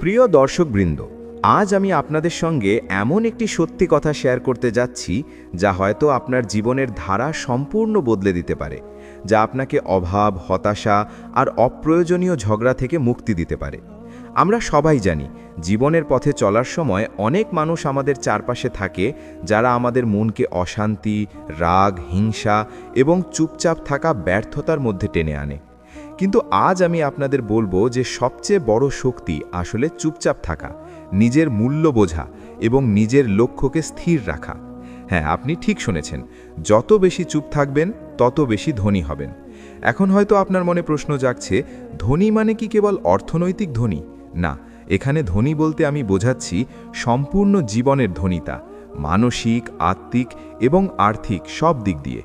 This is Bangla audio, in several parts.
প্রিয় দর্শকবৃন্দ, আজ আমি আপনাদের সঙ্গে এমন একটি সত্যি কথা শেয়ার করতে যাচ্ছি যা হয়তো আপনার জীবনের ধারা সম্পূর্ণ বদলে দিতে পারে, যা আপনাকে অভাব, হতাশা আর অপ্রয়োজনীয় ঝগড়া থেকে মুক্তি দিতে পারে। আমরা সবাই জানি, জীবনের পথে চলার সময় অনেক মানুষ আমাদের চারপাশে থাকে যারা আমাদের মনকে অশান্তি, রাগ, হিংসা এবং চুপচাপ থাকা ব্যর্থতার মধ্যে টেনে আনে। কিন্তু আজ আমি আপনাদের বলবো যে সবচেয়ে বড় শক্তি আসলে চুপচাপ থাকা, নিজের মূল্য বোঝা এবং নিজের লক্ষ্যকে স্থির রাখা। হ্যাঁ, আপনি ঠিক শুনেছেন, যত বেশি চুপ থাকবেন তত বেশি ধনী হবেন। এখন হয়তো আপনার মনে প্রশ্ন জাগছে, ধনী মানে কি কেবল অর্থনৈতিক ধনী? না, এখানে ধনী বলতে আমি বোঝাচ্ছি সম্পূর্ণ জীবনের ধনীতা, মানসিক, আত্মিক এবং আর্থিক সব দিক দিয়ে।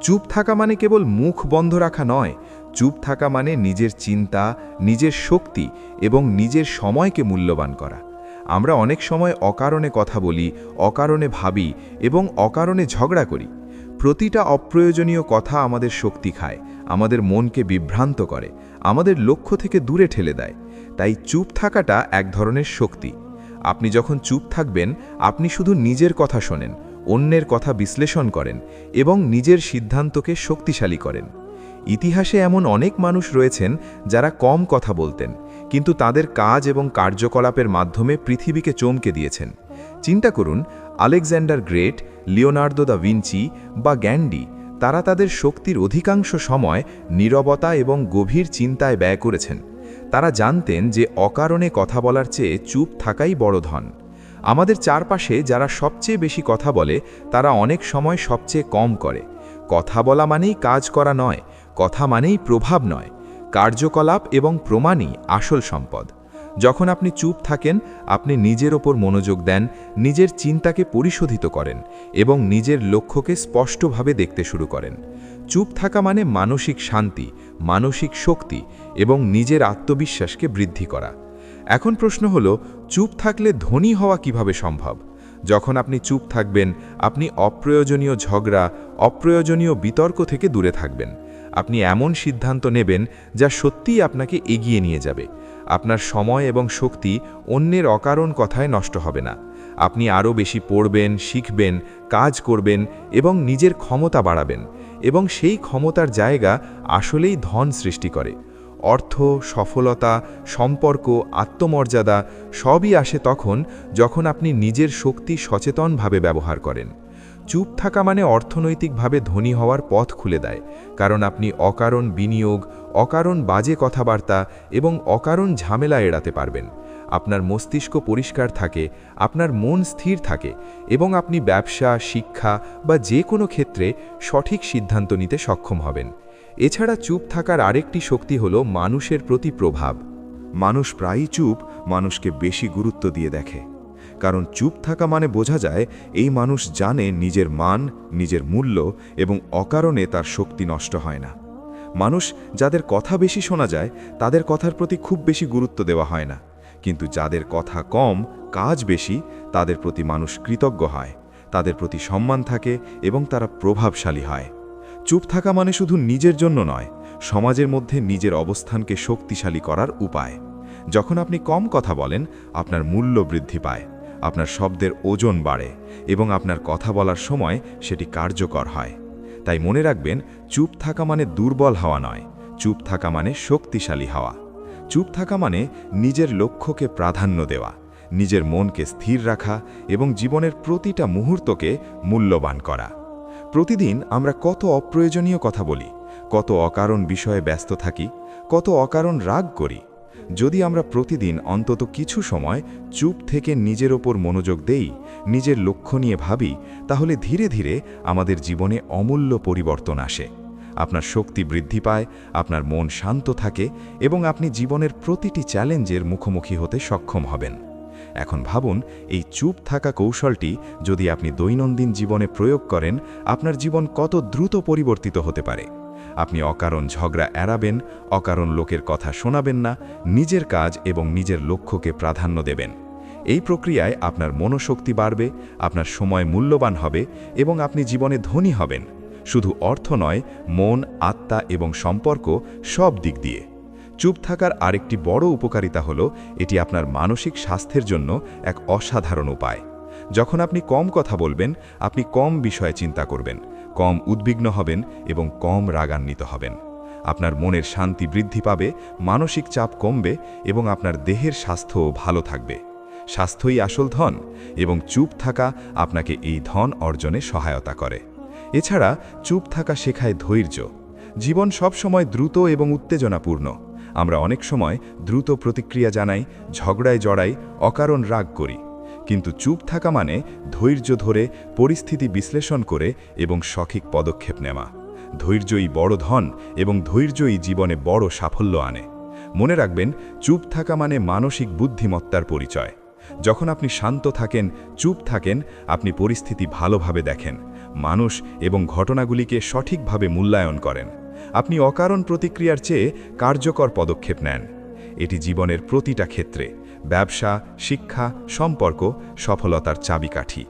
চুপ থাকা মানে কেবল মুখ বন্ধ রাখা নয়, চুপ থাকা মানে নিজের চিন্তা, নিজের শক্তি এবং নিজের সময়কে মূল্যবান করা। আমরা অনেক সময় অকারণে কথা বলি, অকারণে ভাবি এবং অকারণে ঝগড়া করি। প্রতিটা অপ্রয়োজনীয় কথা আমাদের শক্তি খায়, আমাদের মনকে বিভ্রান্ত করে, আমাদের লক্ষ্য থেকে দূরে ঠেলে দেয়। তাই চুপ থাকাটা এক ধরনের শক্তি। আপনি যখন চুপ থাকবেন, আপনি শুধু নিজের কথা শোনেন, অন্যের কথা বিশ্লেষণ করেন এবং নিজের সিদ্ধান্তকে শক্তিশালী করেন। ইতিহাসে এমন অনেক মানুষ রয়েছেন যারা কম কথা বলতেন, কিন্তু তাদের কাজ এবং কার্যকলাপের মাধ্যমে পৃথিবীকে চমকে দিয়েছেন। চিন্তা করুন, Alexander great, Leonardo da Vinci বা গ্যান্ডি। তারা তাদের শক্তির অধিকাংশ সময় নীরবতা এবং গভীর চিন্তায় ব্যয় করেছেন। তারা জানতেন যে অকারণে কথা বলার চেয়ে চুপ থাকাই বড় ধন। আমাদের চারপাশে যারা সবচেয়ে বেশি কথা বলে, তারা অনেক সময় সবচেয়ে কম করে। কথা বলা মানেই কাজ করা নয়, কথা মানেই প্রভাব নয়। কার্যকলাপ এবং প্রমাণই আসল সম্পদ। যখন আপনি চুপ থাকেন, আপনি নিজের ওপর মনোযোগ দেন, নিজের চিন্তাকে পরিশোধিত করেন এবং নিজের লক্ষ্যকে স্পষ্টভাবে দেখতে শুরু করেন। চুপ থাকা মানে মানসিক শান্তি, মানসিক শক্তি এবং নিজের আত্মবিশ্বাসকে বৃদ্ধি করা। এখন প্রশ্ন হলো, চুপ থাকলে ধনী হওয়া কিভাবে সম্ভব? যখন আপনি চুপ থাকবেন, আপনি অপ্রয়োজনীয় ঝগড়া, অপ্রয়োজনীয় বিতর্ক থেকে দূরে থাকবেন। আপনি এমন সিদ্ধান্ত নেবেন যা সত্যিই আপনাকে এগিয়ে নিয়ে যাবে। আপনার সময় এবং শক্তি অন্যের অকারণ কথায় নষ্ট হবে না। আপনি আরও বেশি পড়বেন, শিখবেন, কাজ করবেন এবং নিজের ক্ষমতা বাড়াবেন, এবং সেই ক্ষমতার জায়গা আসলেই ধন সৃষ্টি করে। অর্থ, সফলতা, সম্পর্ক, আত্মমর্যাদা সবই আসে তখন যখন আপনি নিজের শক্তি সচেতনভাবে ব্যবহার করেন। চুপ থাকা মানে অর্থনৈতিকভাবে ধনী হওয়ার পথ খুলে দেয়, কারণ আপনি অকারণ বিনিয়োগ, অকারণ বাজে কথাবার্তা এবং অকারণ ঝামেলা এড়াতে পারবেন। আপনার মস্তিষ্ক পরিষ্কার থাকে, আপনার মন স্থির থাকে এবং আপনি ব্যবসা, শিক্ষা বা যে কোনো ক্ষেত্রে সঠিক সিদ্ধান্ত নিতে সক্ষম হবেন। এছাড়া চুপ থাকার আরেকটি শক্তি হলো মানুষের প্রতি প্রভাব। মানুষ প্রায়ই চুপ মানুষকে বেশি গুরুত্ব দিয়ে দেখে, কারণ চুপ থাকা মানে বোঝা যায় এই মানুষ জানে নিজের মান, নিজের মূল্য এবং অকারণে তার শক্তি নষ্ট হয় না। মানুষ যাদের কথা বেশি শোনা যায় তাদের কথার প্রতি খুব বেশি গুরুত্ব দেওয়া হয় না, কিন্তু যাদের কথা কম, কাজ বেশি, তাদের প্রতি মানুষ কৃতজ্ঞ হয়, তাদের প্রতি সম্মান থাকে এবং তারা প্রভাবশালী হয়। চুপ থাকা মানে শুধু নিজের জন্য নয়, সমাজের মধ্যে নিজের অবস্থানকে শক্তিশালী করার উপায়। যখন আপনি কম কথা বলেন, আপনার মূল্য বৃদ্ধি পায়, আপনার শব্দের ওজন বাড়ে এবং আপনার কথা বলার সময় সেটি কার্যকর হয়। তাই মনে রাখবেন, চুপ থাকা মানে দুর্বল হওয়া নয়, চুপ থাকা মানে শক্তিশালী হওয়া। চুপ থাকা মানে নিজের লক্ষ্যকে প্রাধান্য দেওয়া, নিজের মনকে স্থির রাখা এবং জীবনের প্রতিটা মুহূর্তকে মূল্যবান করা। প্রতিদিন আমরা কত অপ্রয়োজনীয় কথা বলি, কত অকারণ বিষয়ে ব্যস্ত থাকি, কত অকারণ রাগ করি। যদি আমরা প্রতিদিন অন্তত কিছু সময় চুপ থেকে নিজের ওপর মনোযোগ দেই, নিজের লক্ষ্য নিয়ে ভাবি, তাহলে ধীরে ধীরে আমাদের জীবনে অমূল্য পরিবর্তন আসে। আপনার শক্তি বৃদ্ধি পায়, আপনার মন শান্ত থাকে এবং আপনি জীবনের প্রতিটি চ্যালেঞ্জের মুখোমুখি হতে সক্ষম হবেন। এখন ভাবুন, এই চুপ থাকা কৌশলটি যদি আপনি দৈনন্দিন জীবনে প্রয়োগ করেন, আপনার জীবন কত দ্রুত পরিবর্তিত হতে পারে। আপনি অকারণ ঝগড়া এড়াবেন, অকারণ লোকের কথা শোনাবেন না, নিজের কাজ এবং নিজের লক্ষ্যকে প্রাধান্য দেবেন। এই প্রক্রিয়ায় আপনার মনোশক্তি বাড়বে, আপনার সময় মূল্যবান হবে এবং আপনি জীবনে ধনী হবেন, শুধু অর্থ নয়, মন, আত্মা এবং সম্পর্ক সব দিক দিয়ে। চুপ থাকার আরেকটি বড় উপকারিতা হলো এটি আপনার মানসিক স্বাস্থ্যের জন্য এক অসাধারণ উপায়। যখন আপনি কম কথা বলবেন, আপনি কম বিষয়ে চিন্তা করবেন, কম উদ্বিগ্ন হবেন এবং কম রাগান্বিত হবেন। আপনার মনের শান্তি বৃদ্ধি পাবে, মানসিক চাপ কমবে এবং আপনার দেহের স্বাস্থ্যও ভালো থাকবে। স্বাস্থ্যই আসল ধন এবং চুপ থাকা আপনাকে এই ধন অর্জনে সহায়তা করে। এছাড়া চুপ থাকা শেখায় ধৈর্য। জীবন সবসময় দ্রুত এবং উত্তেজনাপূর্ণ। আমরা অনেক সময় দ্রুত প্রতিক্রিয়া জানাই, ঝগড়ায় জড়াই, অকারণ রাগ করি। কিন্তু চুপ থাকা মানে ধৈর্য ধরে পরিস্থিতি বিশ্লেষণ করে এবং সঠিক পদক্ষেপ নেওয়া। ধৈর্যই বড় ধন এবং ধৈর্যই জীবনে বড় সাফল্য আনে। মনে রাখবেন, চুপ থাকা মানে মানসিক বুদ্ধিমত্তার পরিচয়। যখন আপনি শান্ত থাকেন, চুপ থাকেন, আপনি পরিস্থিতি ভালোভাবে দেখেন, মানুষ এবং ঘটনাগুলিকে সঠিকভাবে মূল্যায়ন করেন। আপনি অকারণ প্রতিক্রিয়ার চেয়ে কার্যকর পদক্ষেপ নেন। এটি জীবনের প্রতিটা ক্ষেত্রে, ব্যবসা, শিক্ষা, সম্পর্ক, সফলতার চাবিকাঠি।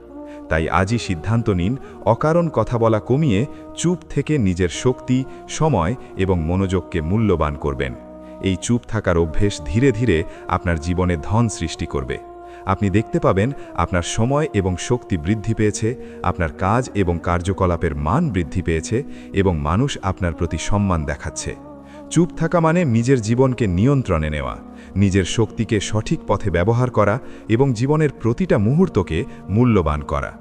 তাই আজই সিদ্ধান্ত নিন, অকারণ কথা বলা কমিয়ে চুপ থেকে নিজের শক্তি, সময় এবং মনোযোগকে মূল্যবান করবেন। এই চুপ থাকার অভ্যেস ধীরে ধীরে আপনার জীবনে ধন সৃষ্টি করবে। আপনি দেখতে পাবেন আপনার সময় এবং শক্তি বৃদ্ধি পেয়েছে, আপনার কাজ এবং কার্যকলাপের মান বৃদ্ধি পেয়েছে এবং মানুষ আপনার প্রতি সম্মান দেখাচ্ছে। চুপ থাকা মানে নিজের জীবনকে নিয়ন্ত্রণে নেওয়া, নিজের শক্তিকে সঠিক পথে ব্যবহার করা এবং জীবনের প্রতিটা মুহূর্তকে মূল্যবান করা।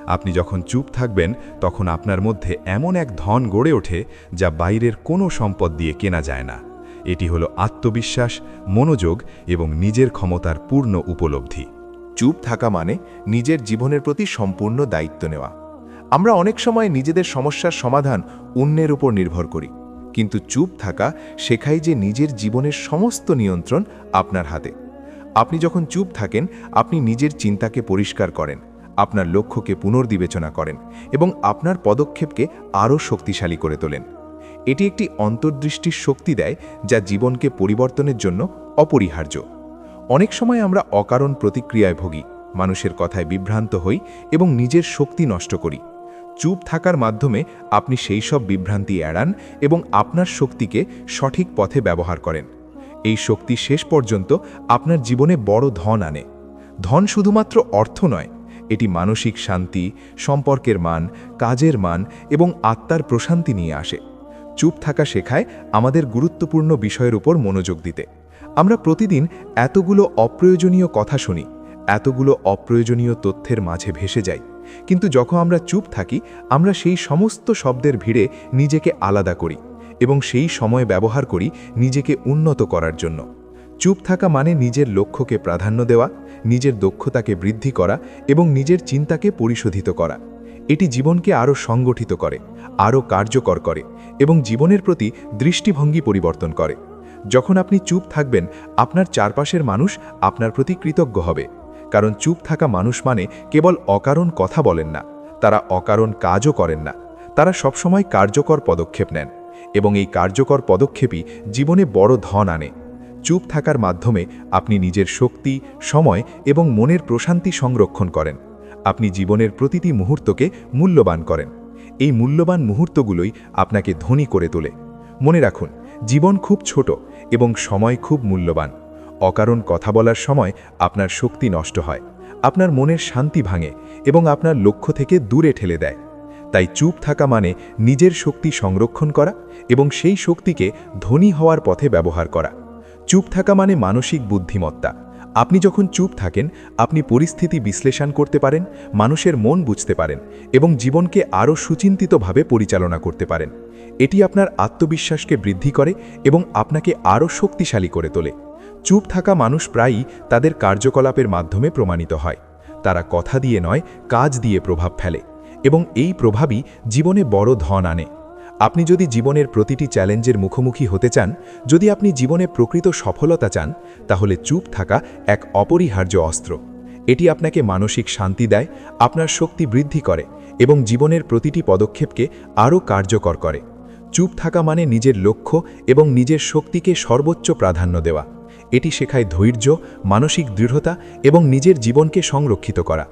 আপনি যখন চুপ থাকবেন, তখন আপনার মধ্যে এমন এক ধন গড়ে ওঠে যা বাইরের কোনো সম্পদ দিয়ে কেনা যায় না। এটি হলো আত্মবিশ্বাস, মনোযোগ এবং নিজের ক্ষমতার পূর্ণ উপলব্ধি। চুপ থাকা মানে নিজের জীবনের প্রতি সম্পূর্ণ দায়িত্ব নেওয়া। আমরা অনেক সময় নিজেদের সমস্যার সমাধান অন্যের উপর নির্ভর করি, কিন্তু চুপ থাকা শেখায় যে নিজের জীবনের সমস্ত নিয়ন্ত্রণ আপনার হাতে। আপনি যখন চুপ থাকেন, আপনি নিজের চিন্তাকে পরিষ্কার করেন, আপনার লক্ষ্যকে পুনর্বিবেচনা করেন এবং আপনার পদক্ষেপকে আরও শক্তিশালী করে তোলেন। এটি একটি অন্তর্দৃষ্টির শক্তি দেয় যা জীবনকে পরিবর্তনের জন্য অপরিহার্য। অনেক সময় আমরা অকারণ প্রতিক্রিয়ায় ভুগি, মানুষের কথায় বিভ্রান্ত হই এবং নিজের শক্তি নষ্ট করি। চুপ থাকার মাধ্যমে আপনি সেই সব বিভ্রান্তি এড়ান এবং আপনার শক্তিকে সঠিক পথে ব্যবহার করেন। এই শক্তি শেষ পর্যন্ত আপনার জীবনে বড় ধন আনে। ধন শুধুমাত্র অর্থ নয়, এটি মানসিক শান্তি, সম্পর্কের মান, কাজের মান এবং আত্মার প্রশান্তি নিয়ে আসে। চুপ থাকা শেখায় আমাদের গুরুত্বপূর্ণ বিষয়ের উপর মনোযোগ দিতে। আমরা প্রতিদিন এতগুলো অপ্রয়োজনীয় কথা শুনি, এতগুলো অপ্রয়োজনীয় তথ্যের মাঝে ভেসে যাই, কিন্তু যখন আমরা চুপ থাকি, আমরা সেই সমস্ত শব্দের ভিড়ে নিজেকে আলাদা করি এবং সেই সময় ব্যবহার করি নিজেকে উন্নত করার জন্য। চুপ থাকা মানে নিজের লক্ষ্যকে প্রাধান্য দেওয়া, নিজের দক্ষতাকে বৃদ্ধি করা এবং নিজের চিন্তাকে পরিশোধিত করা। এটি জীবনকে আরও সংগঠিত করে, আরও কার্যকর করে এবং জীবনের প্রতি দৃষ্টিভঙ্গি পরিবর্তন করে। যখন আপনি চুপ থাকবেন, আপনার চারপাশের মানুষ আপনার প্রতি কৃতজ্ঞ হবে, কারণ চুপ থাকা মানুষ মানে কেবল অকারণ কথা বলেন না, তারা অকারণ কাজও করেন না। তারা সবসময় কার্যকর পদক্ষেপ নেন এবং এই কার্যকর পদক্ষেপই জীবনে বড় ধন আনে। চুপ থাকার মাধ্যমে আপনি নিজের শক্তি, সময় এবং মনের প্রশান্তি সংরক্ষণ করেন। আপনি জীবনের প্রতিটি মুহূর্তকে মূল্যবান করেন। এই মূল্যবান মুহূর্তগুলোই আপনাকে ধনী করে তোলে। মনে রাখুন, জীবন খুব ছোট এবং সময় খুব মূল্যবান। অকারণ কথা বলার সময় আপনার শক্তি নষ্ট হয়, আপনার মনের শান্তি ভাঙে এবং আপনার লক্ষ্য থেকে দূরে ঠেলে দেয়। তাই চুপ থাকা মানে নিজের শক্তি সংরক্ষণ করা এবং সেই শক্তিকে ধনী হওয়ার পথে ব্যবহার করা। চুপ থাকা মানে মানসিক বুদ্ধিমত্তা। আপনি যখন চুপ থাকেন, আপনি পরিস্থিতি বিশ্লেষণ করতে পারেন, মানুষের মন বুঝতে পারেন এবং জীবনকে আরও সুচিন্তিতভাবে পরিচালনা করতে পারেন। এটি আপনার আত্মবিশ্বাসকে বৃদ্ধি করে এবং আপনাকে আরও শক্তিশালী করে তোলে। চুপ থাকা মানুষ প্রায়ই তাদের কার্যকলাপের মাধ্যমে প্রমাণিত হয়। তারা কথা দিয়ে নয়, কাজ দিয়ে প্রভাব ফেলে এবং এই প্রভাবই জীবনে বড় ধন আনে। আপনি যদি জীবনের প্রতিটি চ্যালেঞ্জের মুখোমুখি হতে চান, যদি আপনি জীবনে প্রকৃত সফলতা চান, তাহলে চুপ থাকা এক অপরিহার্য অস্ত্র। এটি আপনাকে মানসিক শান্তি দেয়, আপনার শক্তি বৃদ্ধি করে এবং জীবনের প্রতিটি পদক্ষেপকে আরও কার্যকর করে। চুপ থাকা মানে নিজের লক্ষ্য এবং নিজের শক্তিকে সর্বোচ্চ প্রাধান্য দেওয়া। এটি শেখায় ধৈর্য, মানসিক দৃঢ়তা এবং নিজের জীবনকে সংরক্ষিত করা।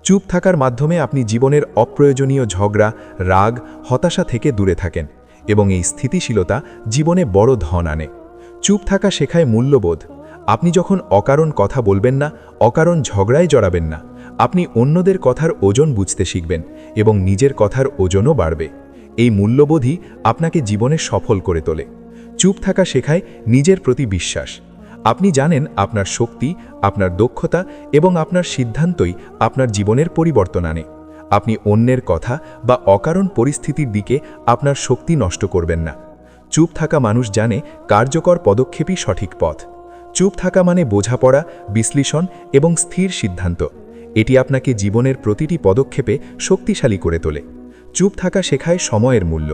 চুপ থাকার মাধ্যমে আপনি জীবনের অপ্রয়োজনীয় ঝগড়া, রাগ, হতাশা থেকে দূরে থাকেন এবং এই স্থিতিশীলতা জীবনে বড় ধন আনে। চুপ থাকা শেখায় মূল্যবোধ। আপনি যখন অকারণ কথা বলবেন না, অকারণ ঝগড়ায় জড়াবেন না, আপনি অন্যদের কথার ওজন বুঝতে শিখবেন এবং নিজের কথার ওজনও বাড়বে। এই মূল্যবোধই আপনাকে জীবনে সফল করে তোলে। চুপ থাকা শেখায় নিজের প্রতি বিশ্বাস। আপনি জানেন আপনার শক্তি, আপনার দক্ষতা এবং আপনার সিদ্ধান্তই আপনার জীবনের পরিবর্তন আনে। আপনি অন্যের কথা বা অকারণ পরিস্থিতির দিকে আপনার শক্তি নষ্ট করবেন না। চুপ থাকা মানুষ জানে কার্যকর পদক্ষেপই সঠিক পথ। চুপ থাকা মানে বোঝাপড়া, বিশ্লেষণ এবং স্থির সিদ্ধান্ত। এটি আপনাকে জীবনের প্রতিটি পদক্ষেপে শক্তিশালী করে তোলে। চুপ থাকা শেখায় সময়ের মূল্য।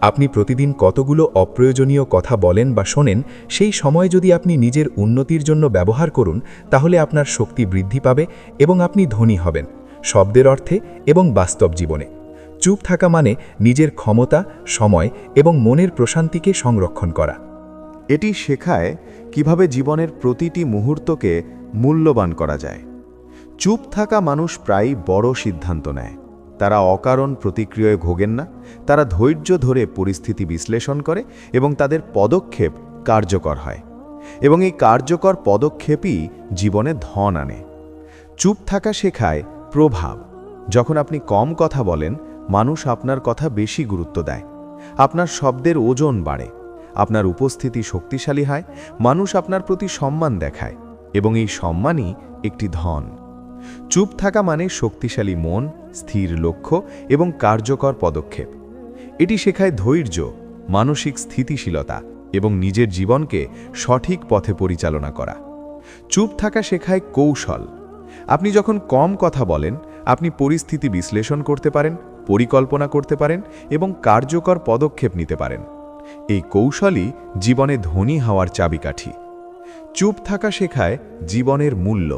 আপনি প্রতিদিন কতগুলো অপ্রয়োজনীয় কথা বলেন বা শোনেন, সেই সময় যদি আপনি নিজের উন্নতির জন্য ব্যবহার করুন, তাহলে আপনার শক্তি বৃদ্ধি পাবে এবং আপনি ধনী হবেন, শব্দের অর্থে এবং বাস্তব জীবনে। চুপ থাকা মানে নিজের ক্ষমতা, সময় এবং মনের প্রশান্তিকে সংরক্ষণ করা। এটি শেখায় কিভাবে জীবনের প্রতিটি মুহূর্তকে মূল্যবান করা যায়। চুপ থাকা মানুষ প্রায়ই বড় সিদ্ধান্ত নেয়। তারা অকারণ প্রতিক্রিয়ায় ভোগেন না, তারা ধৈর্য ধরে পরিস্থিতি বিশ্লেষণ করে এবং তাদের পদক্ষেপ কার্যকর হয়, এবং এই কার্যকর পদক্ষেপই জীবনে ধন আনে। চুপ থাকা শেখায় প্রভাব। যখন আপনি কম কথা বলেন, মানুষ আপনার কথা বেশি গুরুত্ব দেয়, আপনার শব্দের ওজন বাড়ে, আপনার উপস্থিতি শক্তিশালী হয়, মানুষ আপনার প্রতি সম্মান দেখায় এবং এই সম্মানই একটি ধন। চুপ থাকা মানে শক্তিশালী মন, স্থির লক্ষ্য এবং কার্যকর পদক্ষেপ। এটি শেখায় ধৈর্য, মানসিক স্থিতিশীলতা এবং নিজের জীবনকে সঠিক পথে পরিচালনা করা। চুপ থাকা শেখায় কৌশল। আপনি যখন কম কথা বলেন, আপনি পরিস্থিতি বিশ্লেষণ করতে পারেন, পরিকল্পনা করতে পারেন এবং কার্যকর পদক্ষেপ নিতে পারেন। এই কৌশলই জীবনে ধনী হওয়ার চাবিকাঠি। চুপ থাকা শেখায় জীবনের মূল্য।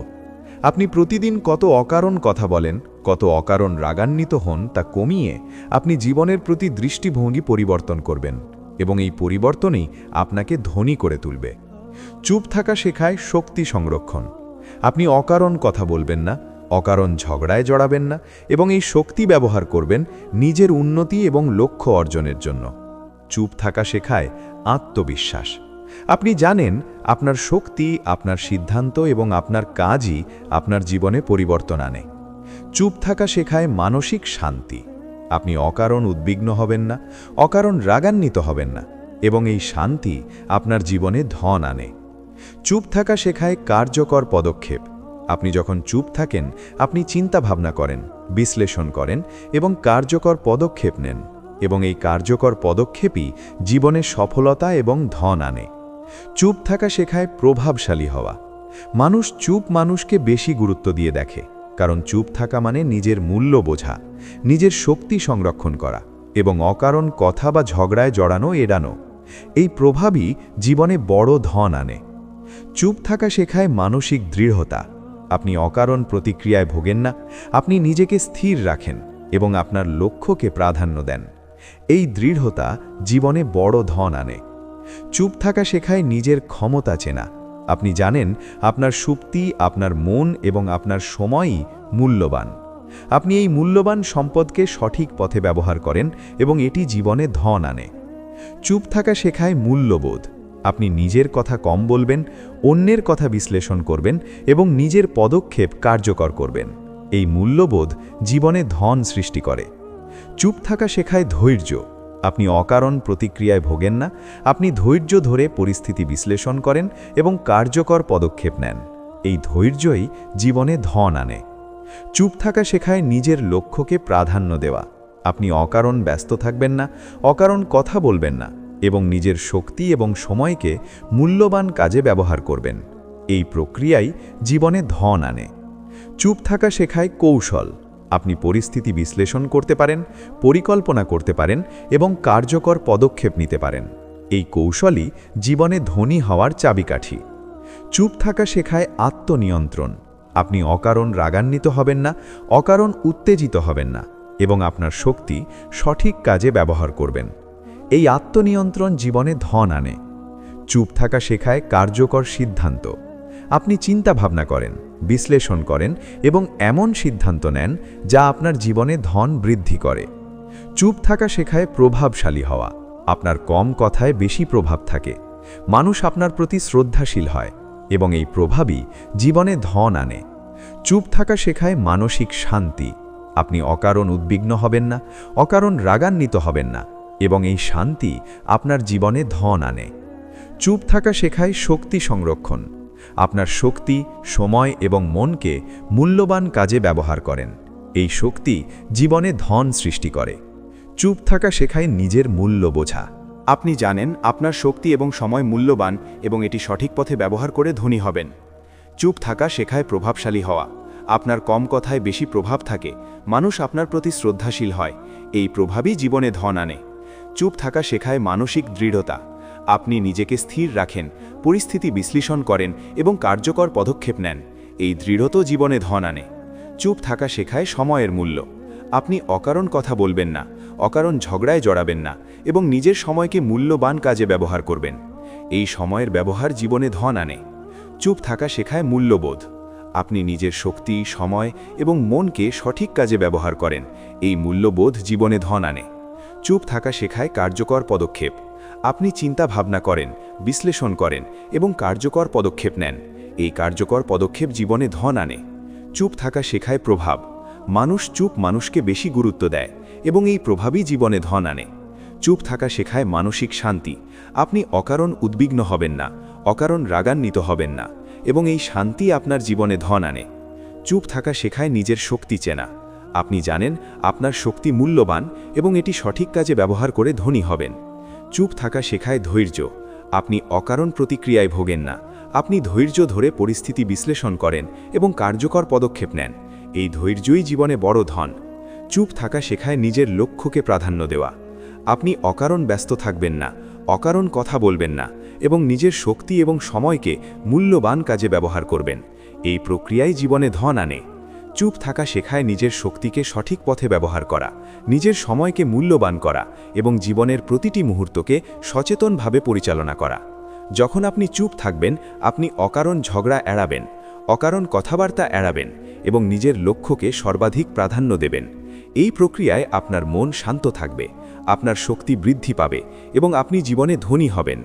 আপনি প্রতিদিন কত অকারণ কথা বলেন, কত অকারণ রাগান্বিত হন তা কমিয়ে আপনি জীবনের প্রতি দৃষ্টিভঙ্গি পরিবর্তন করবেন এবং এই পরিবর্তনই আপনাকে ধনী করে তুলবে। চুপ থাকা শেখায় শক্তি সংরক্ষণ। আপনি অকারণ কথা বলবেন না, অকারণ ঝগড়ায় জড়াবেন না এবং এই শক্তি ব্যবহার করবেন নিজের উন্নতি এবং লক্ষ্য অর্জনের জন্য। চুপ থাকা শেখায় আত্মবিশ্বাস। আপনি জানেন আপনার শক্তি, আপনার সিদ্ধান্ত এবং আপনার কাজই আপনার জীবনে পরিবর্তন আনে। চুপ থাকা শেখায় মানসিক শান্তি। আপনি অকারণ উদ্বিগ্ন হবেন না, অকারণ রাগান্বিত হবেন না এবং এই শান্তি আপনার জীবনে ধন আনে। চুপ থাকা শেখায় কার্যকর পদক্ষেপ। আপনি যখন চুপ থাকেন, আপনি চিন্তা ভাবনা করেন, বিশ্লেষণ করেন এবং কার্যকর পদক্ষেপ নেন এবং এই কার্যকর পদক্ষেপই জীবনে সফলতা এবং ধন আনে। চুপ থাকা শেখায় প্রভাবশালী হওয়া। মানুষ চুপ মানুষকে বেশি গুরুত্ব দিয়ে দেখে, কারণ চুপ থাকা মানে নিজের মূল্য বোঝা, নিজের শক্তি সংরক্ষণ করা এবং অকারণ কথা বা ঝগড়ায় জড়ানো এড়ানো। এই প্রভাবই জীবনে বড় ধন আনে। চুপ থাকা শেখায় মানসিক দৃঢ়তা। আপনি অকারণ প্রতিক্রিয়ায় ভোগেন না, আপনি নিজেকে স্থির রাখেন এবং আপনার লক্ষ্যকে প্রাধান্য দেন। এই দৃঢ়তা জীবনে বড় ধন আনে। চুপ থাকা শেখায় নিজের ক্ষমতা চেনা। আপনি জানেন আপনার শক্তি, আপনার মন এবং আপনার সময়ই মূল্যবান। আপনি এই মূল্যবান সম্পদকে সঠিক পথে ব্যবহার করেন এবং এটি জীবনে ধন আনে। চুপ থাকা শেখায় মূল্যবোধ। আপনি নিজের কথা কম বলবেন, অন্যের কথা বিশ্লেষণ করবেন এবং নিজের পদক্ষেপ কার্যকর করবেন। এই মূল্যবোধ জীবনে ধন সৃষ্টি করে। চুপ থাকা শেখায় ধৈর্য। আপনি অকারণ প্রতিক্রিয়ায় ভোগেন না, আপনি ধৈর্য ধরে পরিস্থিতি বিশ্লেষণ করেন এবং কার্যকর পদক্ষেপ নেন। এই ধৈর্যই জীবনে ধন আনে। চুপ থাকা শেখায় নিজের লক্ষ্যকে প্রাধান্য দেওয়া। আপনি অকারণ ব্যস্ত থাকবেন না, অকারণ কথা বলবেন না এবং নিজের শক্তি এবং সময়কে মূল্যবান কাজে ব্যবহার করবেন। এই প্রক্রিয়াই জীবনে ধন আনে। চুপ থাকা শেখায় কৌশল। আপনি পরিস্থিতি বিশ্লেষণ করতে পারেন, পরিকল্পনা করতে পারেন এবং কার্যকর পদক্ষেপ নিতে পারেন। এই কৌশলই জীবনে ধনী হওয়ার চাবিকাঠি। চুপ থাকা শেখায় আত্মনিয়ন্ত্রণ। আপনি অকারণ রাগান্বিত হবেন না, অকারণ উত্তেজিত হবেন না এবং আপনার শক্তি সঠিক কাজে ব্যবহার করবেন। এই আত্মনিয়ন্ত্রণ জীবনে ধন আনে। চুপ থাকা শেখায় কার্যকর সিদ্ধান্ত। আপনি চিন্তা ভাবনা করেন, বিশ্লেষণ করেন এবং এমন সিদ্ধান্ত নেন যা আপনার জীবনে ধন বৃদ্ধি করে। চুপ থাকা শেখায় প্রভাবশালী হওয়া। আপনার কম কথায় বেশি প্রভাব থাকে। মানুষ আপনার প্রতি শ্রদ্ধাশীল হয় এবং এই প্রভাবই জীবনে ধন আনে। চুপ থাকা শেখায় মানসিক শান্তি। আপনি অকারণ উদ্বিগ্ন হবেন না, অকারণ রাগান্বিত হবেন না, এবং এই শান্তি আপনার জীবনে ধন আনে। চুপ থাকা শেখায় শক্তি সংরক্ষণ। আপনার শক্তি, সময় এবং মনকে মূল্যবান কাজে ব্যবহার করেন। এই শক্তি জীবনে ধন সৃষ্টি করে। চুপ থাকা শেখায় নিজের মূল্য বোঝা। আপনি জানেন আপনার শক্তি এবং সময় মূল্যবান এবং এটি সঠিক পথে ব্যবহার করে ধনী হবেন। চুপ থাকা শেখায় প্রভাবশালী হওয়া। আপনার কম কথায় বেশি প্রভাব থাকে, মানুষ আপনার প্রতি শ্রদ্ধাশীল হয়, এই প্রভাবই জীবনে ধন আনে। চুপ থাকা শেখায় মানসিক দৃঢ়তা। আপনি নিজেকে স্থির রাখেন, পরিস্থিতি বিশ্লেষণ করেন এবং কার্যকর পদক্ষেপ নেন, এই দৃঢ়তা জীবনে ধন আনে। চুপ থাকা শেখায় সময়ের মূল্য। আপনি অকারণ কথা বলবেন না, অকারণ ঝগড়ায় জড়াবেন না এবং নিজের সময়কে মূল্যবান কাজে ব্যবহার করবেন। এই সময়ের ব্যবহার জীবনে ধন আনে। চুপ থাকা শেখায় মূল্যবোধ। আপনি নিজের শক্তি, সময় এবং মনকে সঠিক কাজে ব্যবহার করেন, এই মূল্যবোধ জীবনে ধন আনে। চুপ থাকা শেখায় কার্যকর পদক্ষেপ। আপনি চিন্তা ভাবনা করেন, বিশ্লেষণ করেন এবং কার্যকর পদক্ষেপ নেন, এই কার্যকর পদক্ষেপ জীবনে ধন আনে। চুপ থাকা শেখায় প্রভাব। মানুষ চুপ মানুষকে বেশি গুরুত্ব দেয় এবং এই প্রভাবই জীবনে ধন আনে। চুপ থাকা শেখায় মানসিক শান্তি। আপনি অকারণ উদ্বিগ্ন হবেন না, অকারণ রাগান্বিত হবেন না এবং এই শান্তি আপনার জীবনে ধন আনে। চুপ থাকা শেখায় নিজের শক্তি চেনা। আপনি জানেন আপনার শক্তি মূল্যবান এবং এটি সঠিক কাজে ব্যবহার করে ধনী হবেন। চুপ থাকা শেখায় ধৈর্য। আপনি অকারণ প্রতিক্রিয়ায় ভোগেন না, আপনি ধৈর্য ধরে পরিস্থিতি বিশ্লেষণ করেন এবং কার্যকর পদক্ষেপ নেন, এই ধৈর্যই জীবনে বড় ধন। চুপ থাকা শেখায় নিজের লক্ষ্যকে প্রাধান্য দেওয়া। আপনি অকারণ ব্যস্ত থাকবেন না, অকারণ কথা বলবেন না এবং নিজের শক্তি এবং সময়কে মূল্যবান কাজে ব্যবহার করবেন, এই প্রক্রিয়ায় জীবনে ধন আনে। চুপ থাকা শেখায় নিজের শক্তিকে সঠিক পথে ব্যবহার করা, নিজের সময়কে মূল্যবান করা এবং জীবনের প্রতিটি মুহূর্তকে সচেতনভাবে পরিচালনা করা। যখন আপনি চুপ থাকবেন, আপনি অকারণ ঝগড়া এড়াবেন, অকারণ কথাবার্তা এড়াবেন এবং নিজের লক্ষ্যকে সর্বাধিক প্রাধান্য দেবেন। এই প্রক্রিয়ায় আপনার মন শান্ত থাকবে, আপনার শক্তি বৃদ্ধি পাবে এবং আপনি জীবনে ধনী হবেন।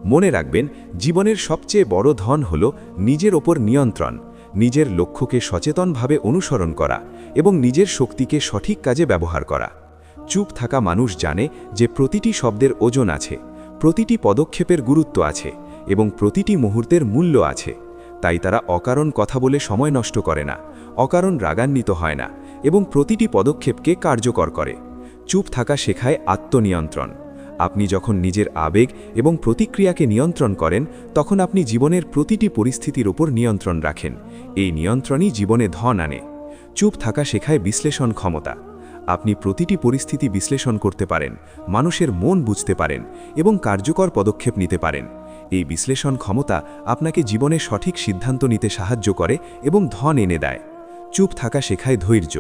মনে রাখবেন, জীবনের সবচেয়ে বড় ধন হল নিজের ওপর নিয়ন্ত্রণ, নিজের লক্ষ্যকে সচেতনভাবে অনুসরণ করা এবং নিজের শক্তিকে সঠিক কাজে ব্যবহার করা। চুপ থাকা মানুষ জানে যে প্রতিটি শব্দের ওজন আছে, প্রতিটি পদক্ষেপের গুরুত্ব আছে এবং প্রতিটি মুহূর্তের মূল্য আছে। তাই তারা অকারণ কথা বলে সময় নষ্ট করে না, অকারণ রাগান্বিত হয় না এবং প্রতিটি পদক্ষেপকে কার্যকর করে। চুপ থাকা শেখায় আত্মনিয়ন্ত্রণ। আপনি যখন নিজের আবেগ এবং প্রতিক্রিয়াকে নিয়ন্ত্রণ করেন, তখন আপনি জীবনের প্রতিটি পরিস্থিতির উপর নিয়ন্ত্রণ রাখেন, এই নিয়ন্ত্রণই জীবনে ধন আনে। চুপ থাকা শেখায় বিশ্লেষণ ক্ষমতা। আপনি প্রতিটি পরিস্থিতি বিশ্লেষণ করতে পারেন, মানুষের মন বুঝতে পারেন এবং কার্যকর পদক্ষেপ নিতে পারেন। এই বিশ্লেষণ ক্ষমতা আপনাকে জীবনে সঠিক সিদ্ধান্ত নিতে সাহায্য করে এবং ধন এনে দেয়। চুপ থাকা শেখায় ধৈর্য।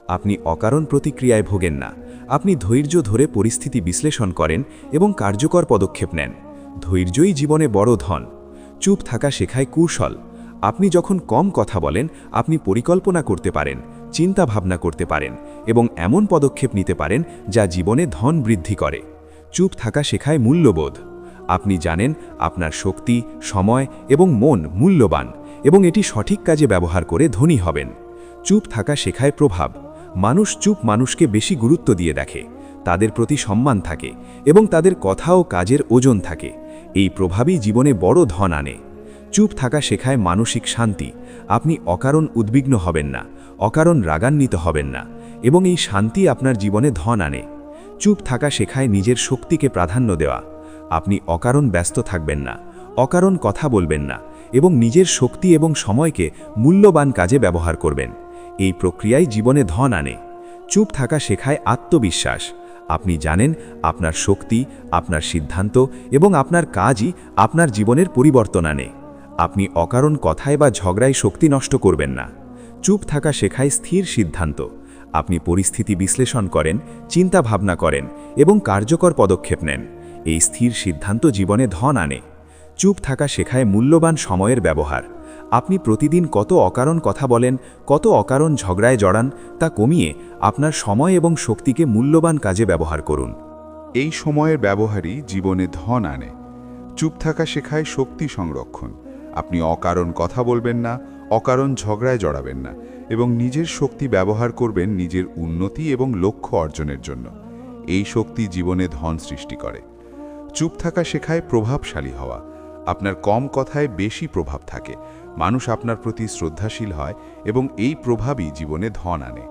আপনি অকারণ প্রতিক্রিয়ায় ভোগেন না, আপনি ধৈর্য ধরে পরিস্থিতি বিশ্লেষণ করেন এবং কার্যকর পদক্ষেপ নেন, ধৈর্যই জীবনে বড় ধন। চুপ থাকা শেখায় কৌশল। আপনি যখন কম কথা বলেন, আপনি পরিকল্পনা করতে পারেন, চিন্তা ভাবনা করতে পারেন এবং এমন পদক্ষেপ নিতে পারেন যা জীবনে ধন বৃদ্ধি করে। চুপ থাকা শেখায় মূল্যবোধ। আপনি জানেন আপনার শক্তি, সময় এবং মন মূল্যবান এবং এটি সঠিক কাজে ব্যবহার করে ধনী হবেন। চুপ থাকা শেখায় প্রভাব। মানুষ চুপ মানুষকে বেশি গুরুত্ব দিয়ে দেখে, তাদের প্রতি সম্মান থাকে এবং তাদের কথা ও কাজের ওজন থাকে, এই প্রভাবই জীবনে বড় ধন আনে। চুপ থাকা শেখায় মানসিক শান্তি। আপনি অকারণ উদ্বিগ্ন হবেন না, অকারণ রাগান্বিত হবেন না এবং এই শান্তি আপনার জীবনে ধন আনে। চুপ থাকা শেখায় নিজের শক্তিকে প্রাধান্য দেওয়া। আপনি অকারণ ব্যস্ত থাকবেন না, অকারণ কথা বলবেন না এবং নিজের শক্তি এবং সময়কে মূল্যবান কাজে ব্যবহার করবেন, এই প্রক্রিয়ায় জীবনে ধন আনে। চুপ থাকা শেখায় আত্মবিশ্বাস। আপনি জানেন আপনার শক্তি, আপনার সিদ্ধান্ত এবং আপনার কাজই আপনার জীবনের পরিবর্তন আনে। আপনি অকারণ কথায় বা ঝগড়ায় শক্তি নষ্ট করবেন না। চুপ থাকা শেখায় স্থির সিদ্ধান্ত। আপনি পরিস্থিতি বিশ্লেষণ করেন, চিন্তা ভাবনা করেন এবং কার্যকর পদক্ষেপ নেন, এই স্থির সিদ্ধান্ত জীবনে ধন আনে। চুপ থাকা শেখায় মূল্যবান সময়ের ব্যবহার। আপনি প্রতিদিন কত অকারণ কথা বলেন, কত অকারণ ঝগড়ায় জড়ান, তা কমিয়ে আপনার সময় এবং শক্তিকে মূল্যবান কাজে ব্যবহার করুন। এই সময়ের ব্যবহারই জীবনে ধন আনে। চুপ থাকা শেখায় শক্তি সংরক্ষণ। আপনি অকারণ কথা বলবেন না, অকারণ ঝগড়ায় জড়াবেন না, এবং নিজের শক্তি ব্যবহার করবেন নিজের উন্নতি এবং লক্ষ্য অর্জনের জন্য। এই শক্তি জীবনে ধন সৃষ্টি করে। চুপ থাকা শেখায় প্রভাবশালী হওয়া। আপনার কম কথায় বেশি প্রভাব থাকে, মানুষ আপনার প্রতি শ্রদ্ধাশীল হয় এবং এই প্রভাবই জীবনে ধন আনে।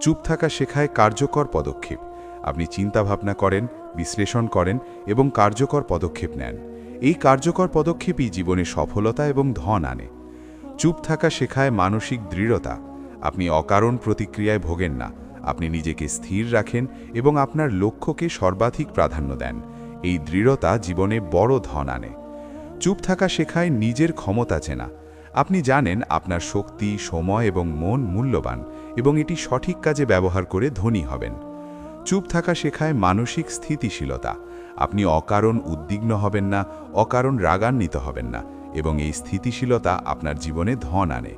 চুপ থাকা শেখায় কার্যকর পদক্ষেপ। আপনি চিন্তাভাবনা করেন, বিশ্লেষণ করেন এবং কার্যকর পদক্ষেপ নেন। এই কার্যকর পদক্ষেপই জীবনে সফলতা এবং ধন আনে। চুপ থাকা শেখায় মানসিক দৃঢ়তা। আপনি অকারণ প্রতিক্রিয়ায় ভোগেন না, আপনি নিজেকে স্থির রাখেন এবং আপনার লক্ষ্যকে সর্বাধিক প্রাধান্য দেন। এই দৃঢ়তা জীবনে বড় ধন আনে। চুপ থাকা শেখায় নিজের ক্ষমতা চেনা। আপনি জানেন আপনার শক্তি, সময় এবং মন মূল্যবান এবং এটি সঠিক কাজে ব্যবহার করে ধনী হবেন। চুপ থাকা শেখায় মানসিক স্থিতিশীলতা। আপনি অকারণ উদ্বিগ্ন হবেন না, অকারণ রাগান্বিত হবেন না এবং এই স্থিতিশীলতা আপনার জীবনে ধন আনে।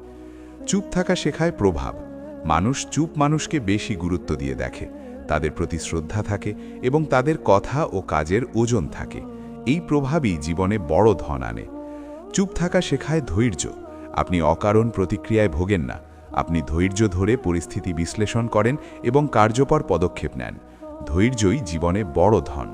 চুপ থাকা শেখায় প্রভাব। মানুষ চুপ মানুষকে বেশি গুরুত্ব দিয়ে দেখে, তাদের প্রতি শ্রদ্ধা থাকে এবং তাদের কথা ও কাজের ওজন থাকে। এই প্রভাবই জীবনে বড় ধন আনে। চুপ থাকা শেখায় ধৈর্য। আপনি অকারণ প্রতিক্রিয়ায় ভোগেন না, আপনি ধৈর্য ধরে পরিস্থিতি বিশ্লেষণ করেন এবং কার্যকর পদক্ষেপ নেন। ধৈর্যই জীবনে বড় ধন।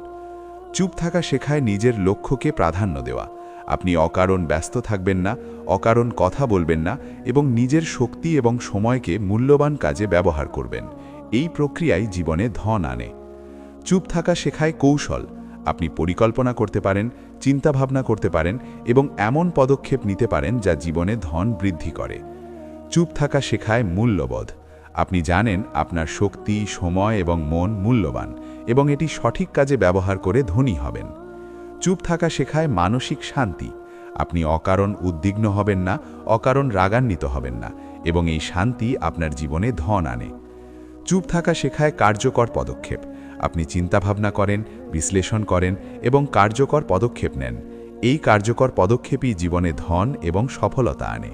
চুপ থাকা শেখায় নিজের লক্ষ্যকে প্রাধান্য দেওয়া। আপনি অকারণ ব্যস্ত থাকবেন না, অকারণ কথা বলবেন না এবং নিজের শক্তি এবং সময়কে মূল্যবান কাজে ব্যবহার করবেন। এই প্রক্রিয়াই জীবনে ধন আনে। চুপ থাকা শেখায় কৌশল। আপনি পরিকল্পনা করতে পারেন, চিন্তাভাবনা করতে পারেন এবং এমন পদক্ষেপ নিতে পারেন যা জীবনে ধন বৃদ্ধি করে। চুপ থাকা শেখায় মূল্যবোধ। আপনি জানেন আপনার শক্তি, সময় এবং মন মূল্যবান এবং এটি সঠিক কাজে ব্যবহার করে ধনী হবেন। চুপ থাকা শেখায় মানসিক শান্তি। আপনি অকারণ উদ্বিগ্ন হবেন না, অকারণ রাগান্বিত হবেন না এবং এই শান্তি আপনার জীবনে ধন আনে। চুপ থাকা শেখায় কার্যকর পদক্ষেপ। আপনি চিন্তাভাবনা করেন, বিশ্লেষণ করেন এবং কার্যকর পদক্ষেপ নেন। এই কার্যকর পদক্ষেপই জীবনে ধন এবং সফলতা আনে।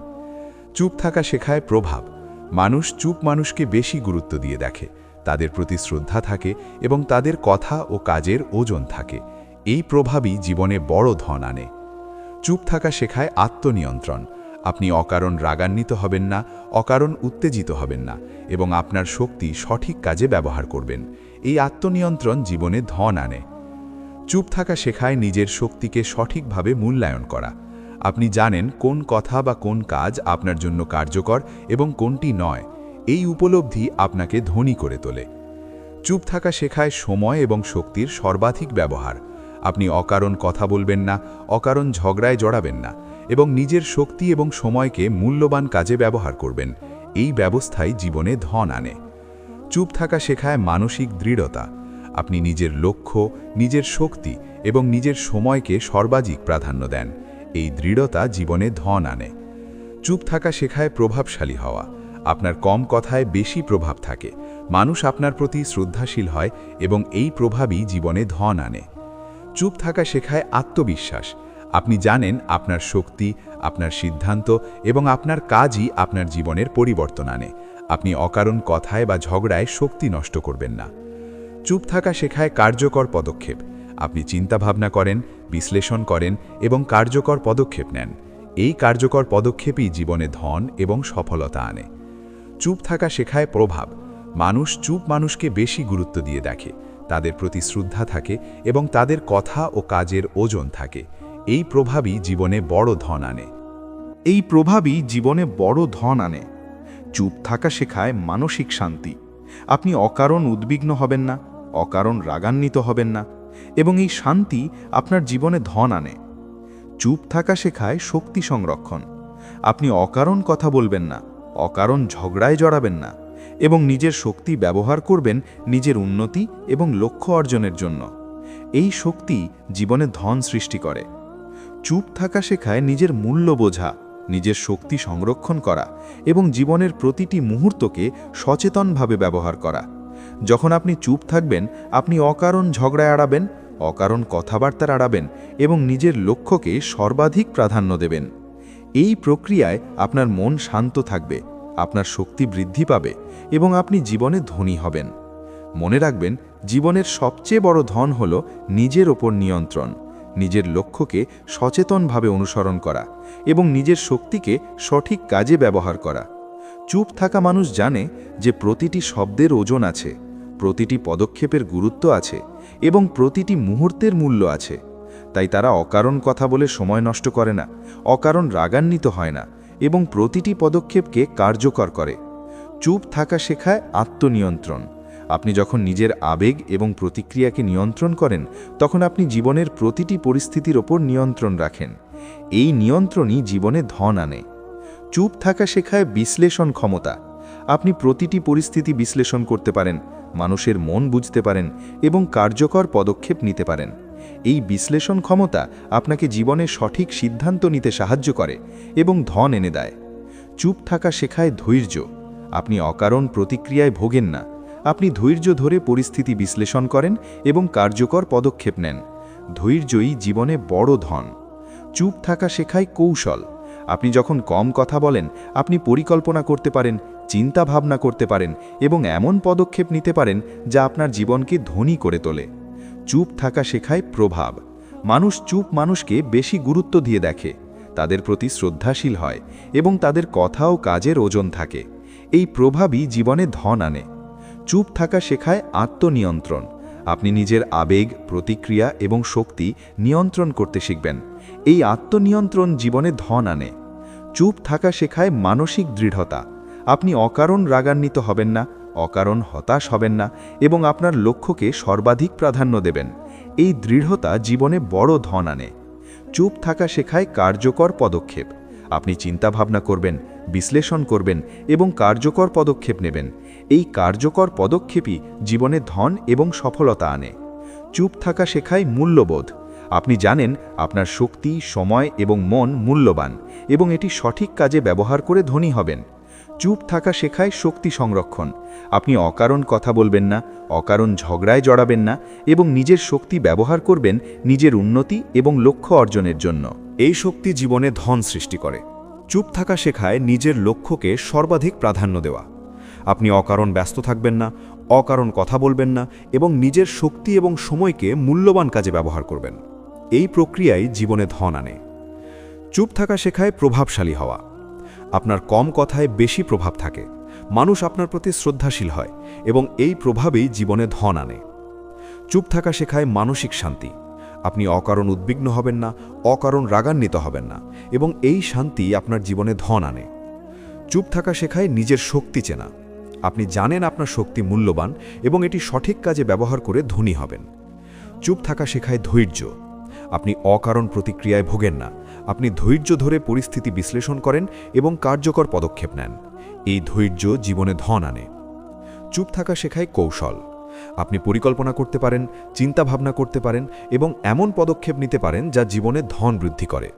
চুপ থাকা শেখায় প্রভাব। মানুষ চুপ মানুষকে বেশি গুরুত্ব দিয়ে দেখে, তাদের প্রতি শ্রদ্ধা থাকে এবং তাদের কথা ও কাজের ওজন থাকে। এই প্রভাবই জীবনে বড় ধন আনে। চুপ থাকা শেখায় আত্মনিয়ন্ত্রণ। আপনি অকারণ রাগান্বিত হবেন না, অকারণ উত্তেজিত হবেন না এবং আপনার শক্তি সঠিক কাজে ব্যবহার করবেন। এই আত্মনিয়ন্ত্রণ জীবনে ধন আনে। চুপ থাকা শেখায় নিজের শক্তিকে সঠিকভাবে মূল্যায়ন করা। আপনি জানেন কোন কথা বা কোন কাজ আপনার জন্য কার্যকর এবং কোনটি নয়। এই উপলব্ধি আপনাকে ধনী করে তোলে। চুপ থাকা শেখায় সময় এবং শক্তির সর্বাধিক ব্যবহার। আপনি অকারণ কথা বলবেন না, অকারণ ঝগড়ায় জড়াবেন না এবং নিজের শক্তি এবং সময়কে মূল্যবান কাজে ব্যবহার করবেন। এই ব্যবস্থাই জীবনে ধন আনে। চুপ থাকা শেখায় মানসিক দৃঢ়তা। আপনি নিজের লক্ষ্য, নিজের শক্তি এবং নিজের সময়কে সর্বাধিক প্রাধান্য দেন। এই দৃঢ়তা জীবনে ধন আনে। চুপ থাকা শেখায় প্রভাবশালী হওয়া। আপনার কম কথায় বেশি প্রভাব থাকে, মানুষ আপনার প্রতি শ্রদ্ধাশীল হয় এবং এই প্রভাবই জীবনে ধন আনে। চুপ থাকা শেখায় আত্মবিশ্বাস। আপনি জানেন আপনার শক্তি, আপনার সিদ্ধান্ত এবং আপনার কাজই আপনার জীবনের পরিবর্তন আনে। আপনি অকারণ কথায় বা ঝগড়ায় শক্তি নষ্ট করবেন না। চুপ থাকা শেখায় কার্যকর পদক্ষেপ। আপনি চিন্তাভাবনা করেন, বিশ্লেষণ করেন এবং কার্যকর পদক্ষেপ নেন। এই কার্যকর পদক্ষেপই জীবনে ধন এবং সফলতা আনে। চুপ থাকা শেখায় প্রভাব। মানুষ চুপ মানুষকে বেশি গুরুত্ব দিয়ে দেখে, তাদের প্রতি শ্রদ্ধা থাকে এবং তাদের কথা ও কাজের ওজন থাকে। এই প্রভাবই জীবনে বড় ধন আনে। এই প্রভাবই জীবনে বড় ধন আনে। চুপ থাকা শেখায় মানসিক শান্তি। আপনি অকারণ উদ্বিগ্ন হবেন না, অকারণ রাগান্বিত হবেন না এবং এই শান্তি আপনার জীবনে ধন আনে। চুপ থাকা শেখায় শক্তি সংরক্ষণ। আপনি অকারণ কথা বলবেন না, অকারণ ঝগড়ায় জড়াবেন না এবং নিজের শক্তি ব্যবহার করবেন নিজের উন্নতি এবং লক্ষ্য অর্জনের জন্য। এই শক্তি জীবনে ধন সৃষ্টি করে। চুপ থাকা শেখায় নিজের মূল্য বোঝা, নিজের শক্তি সংরক্ষণ করা এবং জীবনের প্রতিটি মুহূর্তকে সচেতনভাবে ব্যবহার করা। যখন আপনি চুপ থাকবেন, আপনি অকারণ ঝগড়ায় এড়াবেন, অকারণ কথাবার্তা এড়াবেন এবং নিজের লক্ষ্যকে সর্বাধিক প্রাধান্য দেবেন। এই প্রক্রিয়ায় আপনার মন শান্ত থাকবে, আপনার শক্তি বৃদ্ধি পাবে এবং আপনি জীবনে ধনী হবেন। মনে রাখবেন, জীবনের সবচেয়ে বড় ধন হল নিজের ওপর নিয়ন্ত্রণ, নিজের লক্ষ্যকে সচেতনভাবে অনুসরণ করা এবং নিজের শক্তিকে সঠিক কাজে ব্যবহার করা। চুপ থাকা মানুষ জানে যে প্রতিটি শব্দের ওজন আছে, প্রতিটি পদক্ষেপের গুরুত্ব আছে এবং প্রতিটি মুহূর্তের মূল্য আছে। তাই তারা অকারণ কথা বলে সময় নষ্ট করে না, অকারণ রাগান্বিত হয় না এবং প্রতিটি পদক্ষেপকে কার্যকর করে। চুপ থাকা শেখায় আত্মনিয়ন্ত্রণ। আপনি যখন নিজের আবেগ এবং প্রতিক্রিয়াকে নিয়ন্ত্রণ করেন, তখন আপনি জীবনের প্রতিটি পরিস্থিতির ওপর নিয়ন্ত্রণ রাখেন। এই নিয়ন্ত্রণই জীবনে ধন আনে। চুপ থাকা শেখায় বিশ্লেষণ ক্ষমতা। আপনি প্রতিটি পরিস্থিতি বিশ্লেষণ করতে পারেন, মানুষের মন বুঝতে পারেন এবং কার্যকর পদক্ষেপ নিতে পারেন। এই বিশ্লেষণ ক্ষমতা আপনাকে জীবনে সঠিক সিদ্ধান্ত নিতে সাহায্য করে এবং ধন এনে দেয়। চুপ থাকা শেখায় ধৈর্য। আপনি অকারণ প্রতিক্রিয়ায় ভোগেন না, আপনি ধৈর্য ধরে পরিস্থিতি বিশ্লেষণ করেন এবং কার্যকর পদক্ষেপ নেন। ধৈর্যই জীবনে বড় ধন। চুপ থাকা শেখায় কৌশল। আপনি যখন কম কথা বলেন, আপনি পরিকল্পনা করতে পারেন, চিন্তা ভাবনা করতে পারেন এবং এমন পদক্ষেপ নিতে পারেন যা আপনার জীবনকে ধনী করে তোলে। চুপ থাকা শেখায় প্রভাব। মানুষ চুপ মানুষকে বেশি গুরুত্ব দিয়ে দেখে, তাদের প্রতি শ্রদ্ধাশীল হয় এবং তাদের কথা ও কাজের ওজন থাকে। এই প্রভাবই জীবনে ধন আনে। চুপ থাকা শেখায় আত্মনিয়ন্ত্রণ। আপনি নিজের আবেগ, প্রতিক্রিয়া এবং শক্তি নিয়ন্ত্রণ করতে শিখবেন। এই আত্মনিয়ন্ত্রণ জীবনে ধন আনে। চুপ থাকা শেখায় মানসিক দৃঢ়তা। আপনি অকারণ রাগান্বিত হবেন না, অকারণ হতাশ হবেন না এবং আপনার লক্ষ্যকে সর্বাধিক প্রাধান্য দেবেন। এই দৃঢ়তা জীবনে বড় ধন আনে। চুপ থাকা শেখায় কার্যকর পদক্ষেপ। আপনি চিন্তাভাবনা করবেন, বিশ্লেষণ করবেন এবং কার্যকর পদক্ষেপ নেবেন। এই কার্যকর পদক্ষেপই জীবনে ধন এবং সফলতা আনে। চুপ থাকা শেখায় মূল্যবোধ। আপনি জানেন আপনার শক্তি, সময় এবং মন মূল্যবান এবং এটি সঠিক কাজে ব্যবহার করে ধনী হবেন। চুপ থাকা শেখায় শক্তি সংরক্ষণ। আপনি অকারণ কথা বলবেন না, অকারণ ঝগড়ায় জড়াবেন না এবং নিজের শক্তি ব্যবহার করবেন নিজের উন্নতি এবং লক্ষ্য অর্জনের জন্য। এই শক্তি জীবনে ধন সৃষ্টি করে। চুপ থাকা শেখায় নিজের লক্ষ্যকে সর্বাধিক প্রাধান্য দেওয়া। আপনি অকারণ ব্যস্ত থাকবেন না, অকারণ কথা বলবেন না এবং নিজের শক্তি এবং সময়কে মূল্যবান কাজে ব্যবহার করবেন। এই প্রক্রিয়াই জীবনে ধন আনে। চুপ থাকা শেখায় প্রভাবশালী হওয়া। আপনার কম কথায় বেশি প্রভাব থাকে, মানুষ আপনার প্রতি শ্রদ্ধাশীল হয় এবং এই প্রভাবেই জীবনে ধন আনে। চুপ থাকা শেখায় মানসিক শান্তি। আপনি অকারণ উদ্বিগ্ন হবেন না, অকারণ রাগান্বিত হবেন না এবং এই শান্তি আপনার জীবনে ধন আনে। চুপ থাকা শেখায় নিজের শক্তি চেনা। আপনি জানেন আপনার শক্তি মূল্যবান এবং এটি সঠিক কাজে ব্যবহার করে ধনী হবেন। চুপ থাকা শেখায় ধৈর্য। আপনি অকারণ প্রতিক্রিয়ায় ভোগেন না, আপনি ধৈর্য ধরে পরিস্থিতি বিশ্লেষণ করেন এবং কার্যকর পদক্ষেপ নেন। এই ধৈর্য জীবনে ধন আনে। চুপ থাকা শেখায় কৌশল। আপনি পরিকল্পনা করতে পারেন, চিন্তা ভাবনা করতে পারেন এবং এমন পদক্ষেপ নিতে পারেন যা জীবনে ধন বৃদ্ধি করে।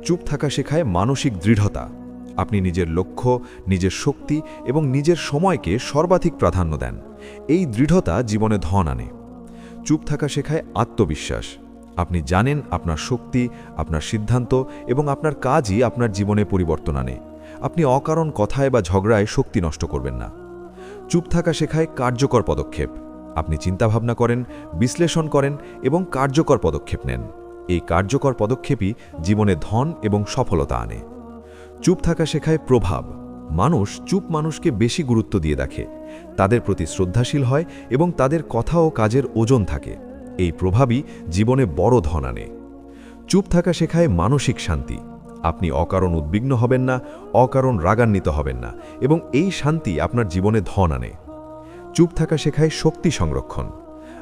চুপ থাকা শেখায় মানসিক দৃঢ়তা। আপনি নিজের লক্ষ্য, নিজের শক্তি এবং নিজের সময়কে সর্বাধিক প্রাধান্য দেন। এই দৃঢ়তা জীবনে ধন আনে। চুপ থাকা শেখায় আত্মবিশ্বাস। আপনি জানেন আপনার শক্তি, আপনার সিদ্ধান্ত এবং আপনার কাজই আপনার জীবনে পরিবর্তন আনে। আপনি অকারণ কথায় বা ঝগড়ায় শক্তি নষ্ট করবেন না। চুপ থাকা শেখায় কার্যকর পদক্ষেপ। আপনি চিন্তাভাবনা করেন, বিশ্লেষণ করেন এবং কার্যকর পদক্ষেপ নেন। এই কার্যকর পদক্ষেপই জীবনে ধন এবং সফলতা আনে। চুপ থাকা শেখায় প্রভাব। মানুষ চুপ মানুষকে বেশি গুরুত্ব দিয়ে দেখে, তাদের প্রতি শ্রদ্ধাশীল হয় এবং তাদের কথা ও কাজের ওজন থাকে। এই প্রভাবই জীবনে বড় ধন আনে। চুপ থাকা শেখায় মানসিক শান্তি। আপনি অকারণ উদ্বিগ্ন হবেন না, অকারণ রাগান্বিত হবেন না এবং এই শান্তি আপনার জীবনে ধন আনে। চুপ থাকা শেখায় শক্তি সংরক্ষণ।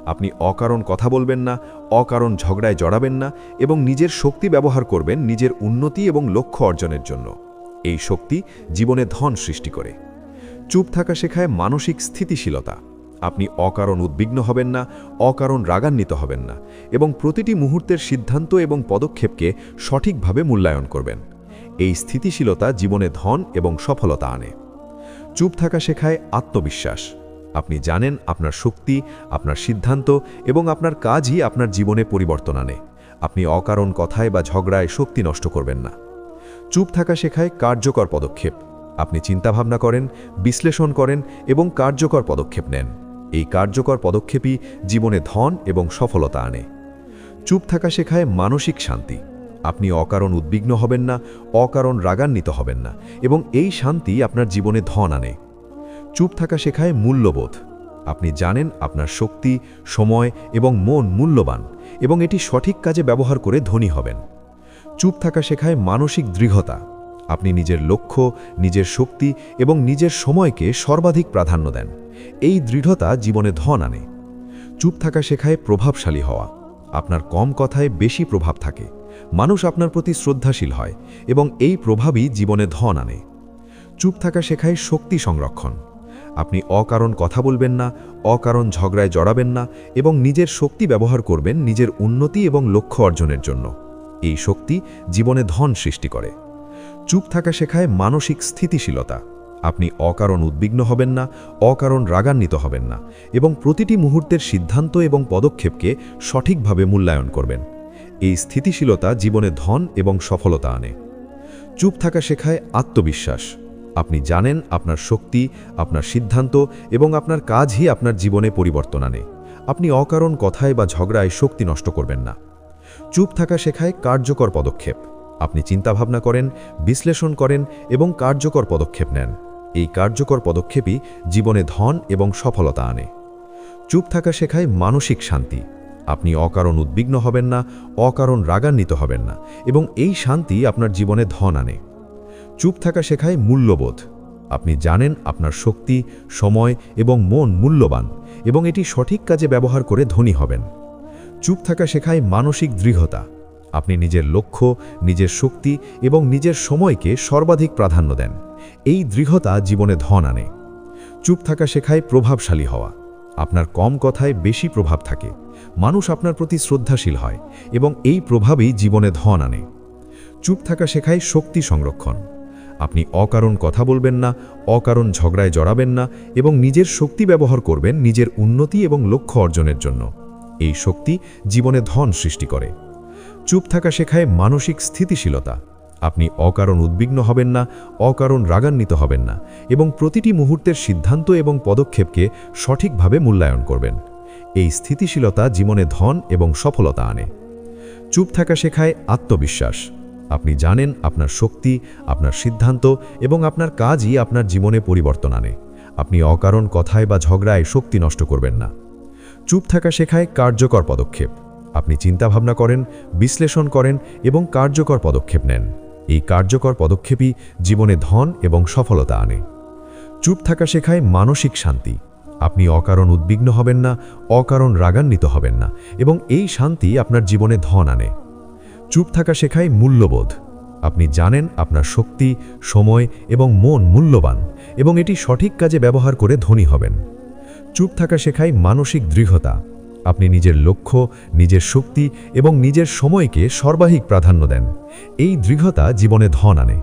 আপনি অকারণ কথা বলবেন না, অকারণ ঝগড়ায় জড়াবেন না এবং নিজের শক্তি ব্যবহার করবেন নিজের উন্নতি এবং লক্ষ্য অর্জনের জন্য। এই শক্তি জীবনে ধন সৃষ্টি করে। চুপ থাকা শেখায় মানসিক স্থিতিশীলতা। আপনি অকারণ উদ্বিগ্ন হবেন না, অকারণ রাগান্বিত হবেন না এবং প্রতিটি মুহূর্তের সিদ্ধান্ত এবং পদক্ষেপকে সঠিকভাবে মূল্যায়ন করবেন। এই স্থিতিশীলতা জীবনে ধন এবং সফলতা আনে। চুপ থাকা শেখায় আত্মবিশ্বাস। আপনি জানেন আপনার শক্তি, আপনার সিদ্ধান্ত এবং আপনার কাজই আপনার জীবনে পরিবর্তন আনে। আপনি অকারণ কথায় বা ঝগড়ায় শক্তি নষ্ট করবেন না। চুপ থাকা শেখায় কার্যকর পদক্ষেপ। আপনি চিন্তাভাবনা করেন, বিশ্লেষণ করেন এবং কার্যকর পদক্ষেপ নেন। এই কার্যকর পদক্ষেপই জীবনে ধন এবং সফলতা আনে। চুপ থাকা শেখায় মানসিক শান্তি। আপনি অকারণ উদ্বিগ্ন হবেন না, অকারণ রাগান্বিত হবেন না, এবং এই শান্তি আপনার জীবনে ধন আনে। চুপ থাকা শেখায় মূল্যবোধ। আপনি জানেন আপনার শক্তি, সময় এবং মন মূল্যবান, এবং এটি সঠিক কাজে ব্যবহার করে ধনী হবেন। চুপ থাকা শেখায় মানসিক দৃঢ়তা। আপনি নিজের লক্ষ্য, নিজের শক্তি এবং নিজের সময়কে সর্বাধিক প্রাধান্য দেন। এই দৃঢ়তা জীবনে ধন আনে। চুপ থাকা শেখায় প্রভাবশালী হওয়া। আপনার কম কথায় বেশি প্রভাব থাকে। মানুষ আপনার প্রতি শ্রদ্ধাশীল হয়, এবং এই প্রভাবই জীবনে ধন আনে। চুপ থাকা শেখায় শক্তি সংরক্ষণ। আপনি অকারণ কথা বলবেন না, অকারণ ঝগড়ায় জড়াবেন না, এবং নিজের শক্তি ব্যবহার করবেন নিজের উন্নতি এবং লক্ষ্য অর্জনের জন্য। এই শক্তি জীবনে ধন সৃষ্টি করে। চুপ থাকা শেখায় মানসিক স্থিতিশীলতা। আপনি অকারণ উদ্বিগ্ন হবেন না, অকারণ রাগান্বিত হবেন না, এবং প্রতিটি মুহূর্তের সিদ্ধান্ত এবং পদক্ষেপকে সঠিকভাবে মূল্যায়ন করবেন। এই স্থিতিশীলতা জীবনে ধন এবং সফলতা আনে। চুপ থাকা শেখায় আত্মবিশ্বাস। আপনি জানেন আপনার শক্তি, আপনার সিদ্ধান্ত এবং আপনার কাজই আপনার জীবনে পরিবর্তন আনে। আপনি অকারণ কথায় বা ঝগড়ায় শক্তি নষ্ট করবেন না। চুপ থাকা শেখায় কার্যকর পদক্ষেপ। আপনি চিন্তাভাবনা করেন, বিশ্লেষণ করেন এবং কার্যকর পদক্ষেপ নেন। এই কার্যকর পদক্ষেপই জীবনে ধন এবং সফলতা আনে। চুপ থাকা শেখায় মানসিক শান্তি। আপনি অকারণ উদ্বিগ্ন হবেন না, অকারণ রাগান্বিত হবেন না, এবং এই শান্তি আপনার জীবনে ধন আনে। চুপ থাকা শেখায় মূল্যবোধ। আপনি জানেন আপনার শক্তি, সময় এবং মন মূল্যবান, এবং এটি সঠিক কাজে ব্যবহার করে ধনী হবেন। চুপ থাকা শেখায় মানসিক দৃঢ়তা। আপনি নিজের লক্ষ্য, নিজের শক্তি এবং নিজের সময়কে সর্বাধিক প্রাধান্য দেন। এই দৃঢ়তা জীবনে ধন আনে। চুপ থাকা শেখায় প্রভাবশালী হওয়া। আপনার কম কথায় বেশি প্রভাব থাকে। মানুষ আপনার প্রতি শ্রদ্ধাশীল হয়, এবং এই প্রভাবই জীবনে ধন আনে। চুপ থাকা শেখায় শক্তি সংরক্ষণ। আপনি অকারণ কথা বলবেন না, অকারণ ঝগড়ায় জড়াবেন না, এবং নিজের শক্তি ব্যবহার করবেন নিজের উন্নতি এবং লক্ষ্য অর্জনের জন্য। এই শক্তি জীবনে ধন সৃষ্টি করে। চুপ থাকা শেখায় মানসিক স্থিতিশীলতা। আপনি অকারণ উদ্বিগ্ন হবেন না, অকারণ রাগান্বিত হবেন না, এবং প্রতিটি মুহূর্তের সিদ্ধান্ত এবং পদক্ষেপকে সঠিকভাবে মূল্যায়ন করবেন। এই স্থিতিশীলতা জীবনে ধন এবং সফলতা আনে। চুপ থাকা শেখায় আত্মবিশ্বাস। আপনি জানেন আপনার শক্তি, আপনার সিদ্ধান্ত এবং আপনার কাজই আপনার জীবনে পরিবর্তন আনে। আপনি অকারণ কথায় বা ঝগড়ায় শক্তি নষ্ট করবেন না। চুপ থাকা শেখায় কার্যকর পদক্ষেপ। আপনি চিন্তাভাবনা করেন, বিশ্লেষণ করেন এবং কার্যকর পদক্ষেপ নেন। এই কার্যকর পদক্ষেপই জীবনে ধন এবং সফলতা আনে। চুপ থাকা শেখায় মানসিক শান্তি। আপনি অকারণ উদ্বিগ্ন হবেন না, অকারণ রাগান্বিত হবেন না, এবং এই শান্তি আপনার জীবনে ধন আনে। চুপ থাকা শেখায় মূল্যবোধ। আপনি জানেন আপনার শক্তি, সময় এবং মন মূল্যবান, এবং এটি সঠিক কাজে ব্যবহার করে ধনী হবেন। চুপ থাকা শেখায় মানসিক দৃঢ়তা। আপনি নিজের লক্ষ্য, নিজের শক্তি এবং নিজের সময়কে সর্বাধিক প্রাধান্য দেন। এই দৃঢ়তা জীবনে ধন আনে।